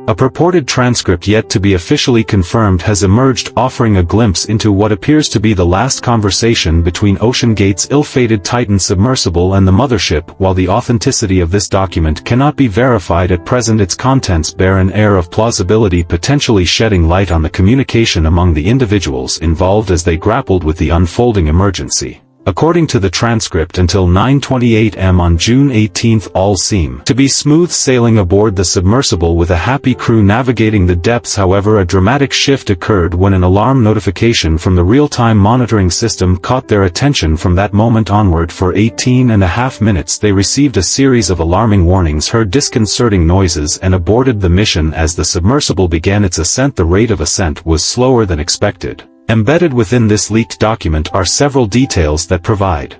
A purported transcript yet to be officially confirmed has emerged, offering a glimpse into what appears to be the last conversation between OceanGate's ill-fated Titan submersible and the mothership. While the authenticity of this document cannot be verified at present, its contents bear an air of plausibility, potentially shedding light on the communication among the individuals involved as they grappled with the unfolding emergency. According to the transcript, until 9:28 am on June 18, all seem to be smooth sailing aboard the submersible with a happy crew navigating the depths. However, a dramatic shift occurred when an alarm notification from the real-time monitoring system caught their attention. From that moment onward, for 18.5 minutes they received a series of alarming warnings, heard disconcerting noises, and aborted the mission. As the submersible began its ascent, the rate of ascent was slower than expected. Embedded within this leaked document are several details that provide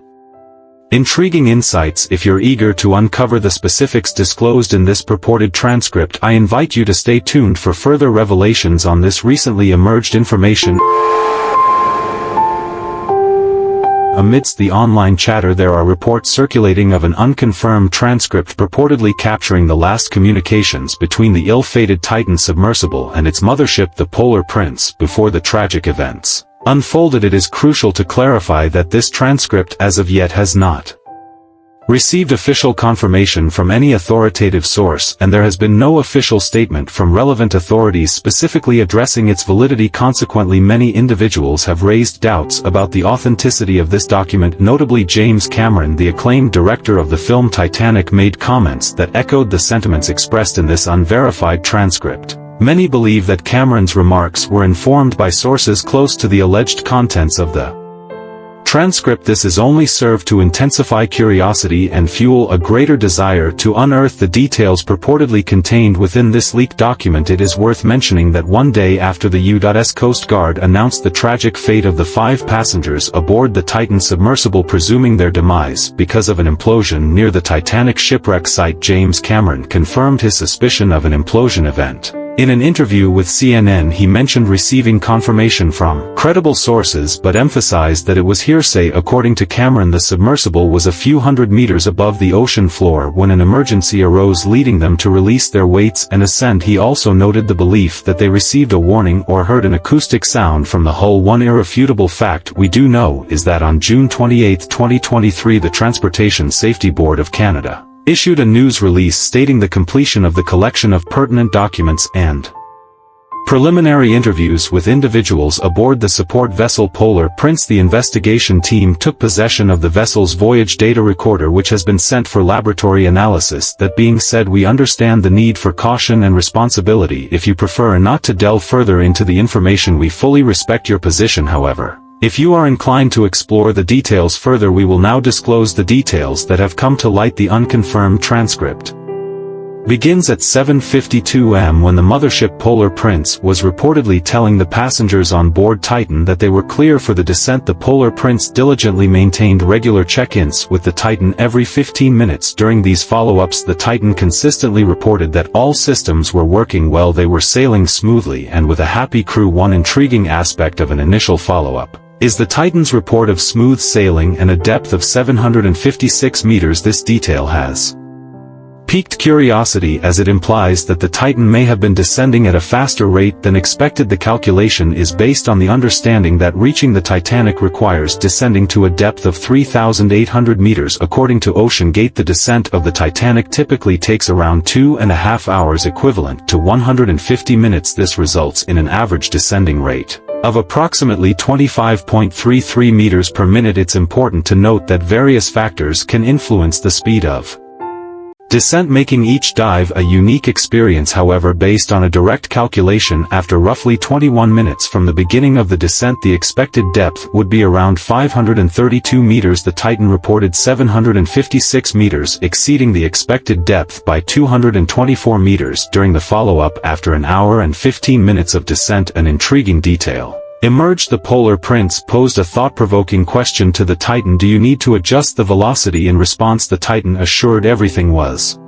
intriguing insights. If you're eager to uncover the specifics disclosed in this purported transcript, I invite you to stay tuned for further revelations on this recently emerged information. Amidst the online chatter, there are reports circulating of an unconfirmed transcript purportedly capturing the last communications between the ill-fated Titan submersible and its mothership, the Polar Prince, before the tragic events unfolded. It is crucial to clarify that this transcript as of yet has not received official confirmation from any authoritative source, and there has been no official statement from relevant authorities specifically addressing its validity. Consequently, many individuals have raised doubts about the authenticity of this document. Notably, James Cameron, the acclaimed director of the film Titanic, made comments that echoed the sentiments expressed in this unverified transcript. Many believe that Cameron's remarks were informed by sources close to the alleged contents of the transcript. This has only served to intensify curiosity and fuel a greater desire to unearth the details purportedly contained within this leaked document. It is worth mentioning that one day after the U.S. Coast Guard announced the tragic fate of the 5 passengers aboard the Titan submersible, presuming their demise because of an implosion near the Titanic shipwreck site, James Cameron confirmed his suspicion of an implosion event. In an interview with CNN, he mentioned receiving confirmation from credible sources but emphasized that it was hearsay. According to Cameron, the submersible was a few hundred meters above the ocean floor when an emergency arose, leading them to release their weights and ascend. He also noted the belief that they received a warning or heard an acoustic sound from the hull. One irrefutable fact we do know is that on June 28, 2023, the Transportation Safety Board of Canada issued a news release stating the completion of the collection of pertinent documents and preliminary interviews with individuals aboard the support vessel Polar Prince. The investigation team took possession of the vessel's voyage data recorder, which has been sent for laboratory analysis. That being said, we understand the need for caution and responsibility. If you prefer not to delve further into the information, we fully respect your position. However, if you are inclined to explore the details further, we will now disclose the details that have come to light. The unconfirmed transcript begins at 7:52 am when the mothership Polar Prince was reportedly telling the passengers on board Titan that they were clear for the descent. The Polar Prince diligently maintained regular check-ins with the Titan every 15 minutes. During these follow-ups, the Titan consistently reported that all systems were working well, they were sailing smoothly and with a happy crew. One intriguing aspect of an initial follow-up is the Titan's report of smooth sailing and a depth of 756 meters. This detail has piqued curiosity as it implies that the Titan may have been descending at a faster rate than expected. The calculation is based on the understanding that reaching the Titanic requires descending to a depth of 3,800 meters. According to OceanGate, the descent of the Titanic typically takes around 2.5 hours, equivalent to 150 minutes. This results in an average descending rate of approximately 25.33 meters per minute. It's important to note that various factors can influence the speed of descent, making each dive a unique experience. However, based on a direct calculation, after roughly 21 minutes from the beginning of the descent, the expected depth would be around 532 meters. The Titan reported 756 meters, exceeding the expected depth by 224 meters during the follow-up. After an hour and 15 minutes of descent, an intriguing detail emerged. The Polar Prince posed a thought-provoking question to the Titan: do you need to adjust the velocity? In response, the Titan assured everything was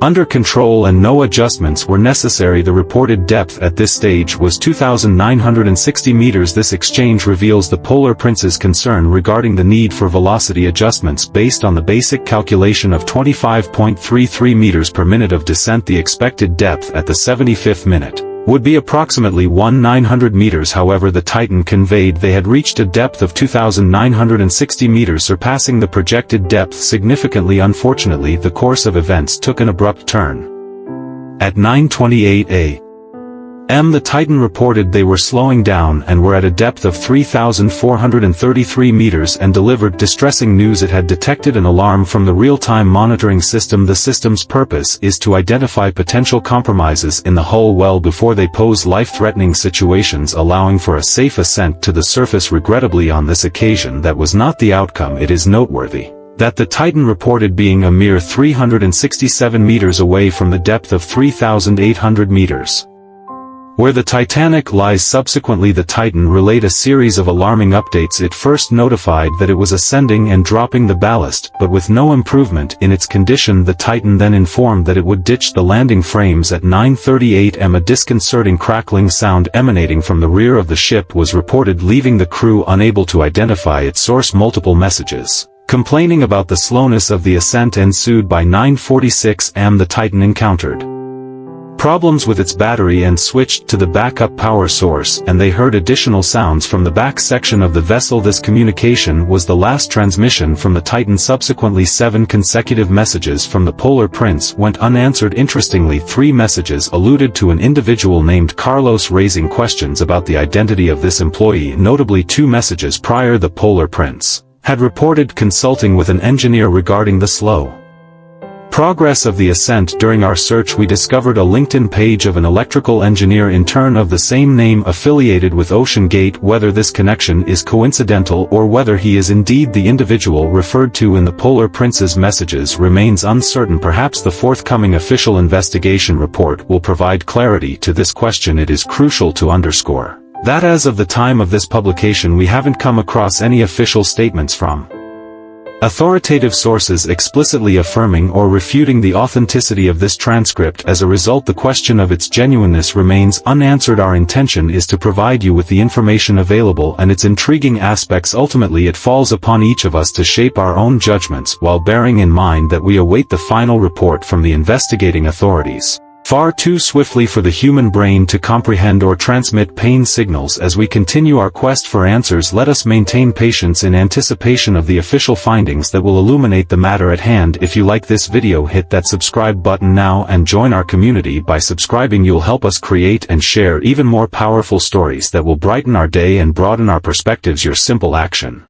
Under control and no adjustments were necessary. The reported depth at this stage was 2,960 meters. This exchange reveals the Polar Prince's concern regarding the need for velocity adjustments based on the basic calculation of 25.33 meters per minute of descent. The expected depth at the 75th minute would be approximately 1,900 meters. However, the Titan conveyed they had reached a depth of 2,960 meters, surpassing the projected depth significantly. Unfortunately, the course of events took an abrupt turn. At 9:28 a.m. the Titan reported they were slowing down and were at a depth of 3,433 meters and delivered distressing news. It had detected an alarm from the real-time monitoring system. The system's purpose is to identify potential compromises in the hull well before they pose life-threatening situations, allowing for a safe ascent to the surface. Regrettably, on this occasion that was not the outcome. It is noteworthy that the Titan reported being a mere 367 meters away from the depth of 3,800 meters. Where the Titanic lies. Subsequently, the Titan relayed a series of alarming updates. It first notified that it was ascending and dropping the ballast, but with no improvement in its condition. The Titan then informed that it would ditch the landing frames at 9:38 am. A disconcerting crackling sound emanating from the rear of the ship was reported, leaving the crew unable to identify its source. Multiple messages complaining about the slowness of the ascent ensued. By 9:46 am. the Titan encountered problems with its battery and switched to the backup power source, and they heard additional sounds from the back section of the vessel. This communication was the last transmission from the Titan. Subsequently, 7 consecutive messages from the Polar Prince went unanswered. Interestingly, 3 messages alluded to an individual named Carlos, raising questions about the identity of this employee. Notably, 2 messages prior, the Polar Prince had reported consulting with an engineer regarding the slow progress of the ascent. During our search, we discovered a LinkedIn page of an electrical engineer in turn of the same name affiliated with OceanGate. Whether this connection is coincidental or whether he is indeed the individual referred to in the Polar Prince's messages remains uncertain. Perhaps the forthcoming official investigation report will provide clarity to this question. It is crucial to underscore that as of the time of this publication, we haven't come across any official statements from authoritative sources explicitly affirming or refuting the authenticity of this transcript. As a result, the question of its genuineness remains unanswered. Our intention is to provide you with the information available and its intriguing aspects. Ultimately, it falls upon each of us to shape our own judgments, while bearing in mind that we await the final report from the investigating authorities. Far too swiftly for the human brain to comprehend or transmit pain signals. As we continue our quest for answers, let us maintain patience in anticipation of the official findings that will illuminate the matter at hand. If you like this video, hit that subscribe button now and join our community. By subscribing, you'll help us create and share even more powerful stories that will brighten our day and broaden our perspectives. Your simple action